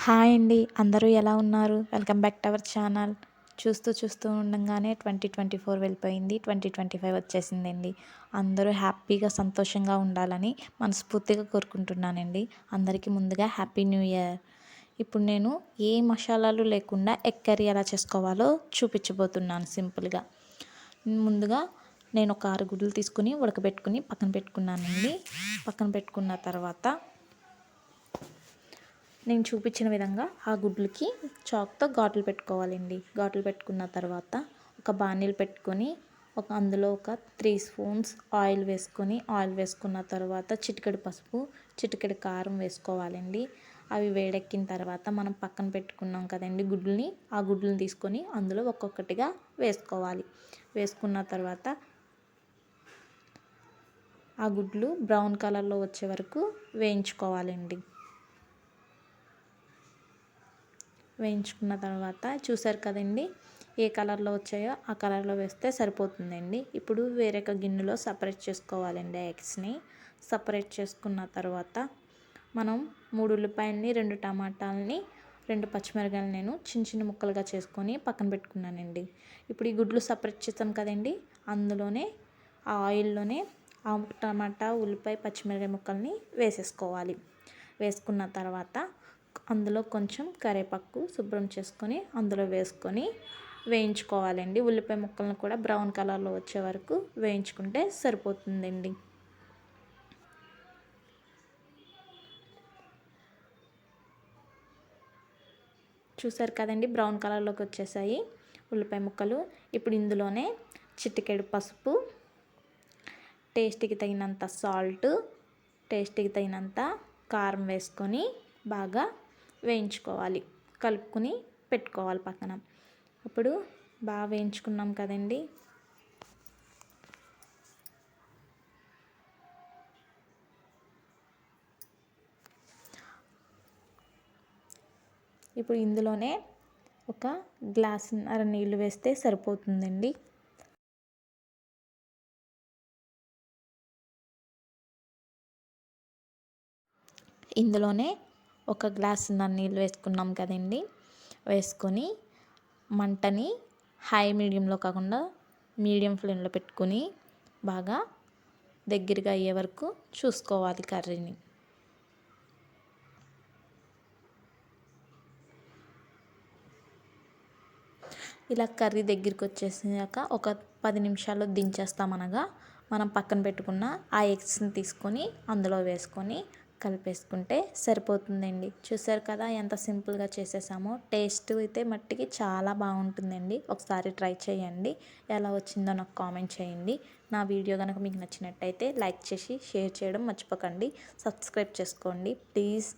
Hi అండి. అందరూ ఎలా ఉన్నారు? Welcome back to our channel. చూస్తూ ఉండంగానే 2024 వెళ్ళిపోయింది. 2025 వచ్చేసిందండి. అందరూ హ్యాపీగా, సంతోషంగా ఉండాలని మనస్ఫూర్తిగా కోరుకుంటున్నానండి. అందరికీ ముందుగా హ్యాపీ న్యూ ఇయర్. ఇప్పుడు నేను ఏ మసాలాలు లేకుండా ఎగ్ కర్రీ ఎలా చేసుకోవాలో చూపించబోతున్నాను సింపుల్‌గా. ముందుగా నేను ఒక 6 గుడ్లు తీసుకొని ఉడకబెట్టుకొని పక్కన పెట్టుకున్నానండి. పక్కన పెట్టుకున్న తర్వాత నేను చూపించిన విధంగా ఆ గుడ్లకి చాక్తో ఘాట్లు పెట్టుకోవాలండి. ఘాట్లు పెట్టుకున్న తర్వాత ఒక బాణీలు పెట్టుకొని అందులో ఒక 3 స్పూన్స్ ఆయిల్ వేసుకున్న తర్వాత చిటికెడు పసుపు, చిటికెడు కారం వేసుకోవాలండి. అవి వేడెక్కిన తర్వాత మనం పక్కన పెట్టుకున్నాం కదండి గుడ్లని, ఆ గుడ్లను తీసుకొని అందులో ఒక్కొక్కటిగా వేసుకోవాలి. వేసుకున్న తర్వాత ఆ గుడ్లు బ్రౌన్ కలర్లో వచ్చే వరకు వేయించుకోవాలండి. వేయించుకున్న తర్వాత చూసారు కదండి, ఏ కలర్లో వచ్చాయో ఆ కలర్లో వేస్తే సరిపోతుందండి. ఇప్పుడు వేరొక గిన్నెలో సపరేట్ చేసుకోవాలండి ఎగ్స్ని. సపరేట్ చేసుకున్న తర్వాత మనం 3 ఉల్లిపాయలని, 2 టమాటాలని, 2 పచ్చిమిరపకాయలు నేను చిన్న ముక్కలుగా చేసుకొని పక్కన పెట్టుకున్నానండి. ఇప్పుడు ఈ గుడ్లు సపరేట్ చేసాం కదండి, అందులోనే ఆ ఆయిల్లోనే ఆ టమాటా, ఉల్లిపాయ, పచ్చిమిరపకాయ ముక్కల్ని వేసేసుకోవాలి. వేసుకున్న తర్వాత అందులో కొంచెం కరివేపాకు శుభ్రం చేసుకొని అందులో వేసుకొని వేయించుకోవాలండి. ఉల్లిపాయ ముక్కలను కూడా బ్రౌన్ కలర్లో వచ్చే వరకు వేయించుకుంటే సరిపోతుందండి. చూసారు కదండి, బ్రౌన్ కలర్లోకి వచ్చేసాయి ఉల్లిపాయ ముక్కలు. ఇప్పుడు ఇందులోనే చిటికెడు పసుపు, టేస్ట్కి తగినంత సాల్ట్, టేస్ట్కి తగినంత కారం వేసుకొని బాగా వేయించుకోవాలి. కలుపుకొని పెట్టుకోవాలి పక్కన. ఇప్పుడు బాగా వేయించుకున్నాం కదండి, ఇప్పుడు ఇందులోనే ఒక గ్లాసున్నర నీళ్ళు వేస్తే సరిపోతుందండి. ఇందులోనే ఒక గ్లాసున్నర నీళ్ళు వేసుకున్నాం కదండి. వేసుకొని మంటని హై మీడియంలో కాకుండా మీడియం ఫ్లేమ్లో పెట్టుకొని బాగా దగ్గరగా అయ్యే వరకు చూసుకోవాలి కర్రీని. ఇలా కర్రీ దగ్గరికి వచ్చేసాక ఒక 10 నిమిషాల్లో దించేస్తామనగా మనం పక్కన పెట్టుకున్న ఆ ఎగ్స్ని తీసుకొని అందులో వేసుకొని కలిపేసుకుంటే సరిపోతుందండి. చూసారు కదా ఎంత సింపుల్గా చేసేసామో. టేస్ట్ అయితే మట్టికి చాలా బాగుంటుందండి. ఒకసారి ట్రై చేయండి. ఎలా వచ్చిందో నాకు కామెంట్ చేయండి. నా వీడియో కనుక మీకు నచ్చినట్టయితే లైక్ చేసి షేర్ చేయడం మర్చిపోకండి. సబ్స్క్రైబ్ చేసుకోండి ప్లీజ్.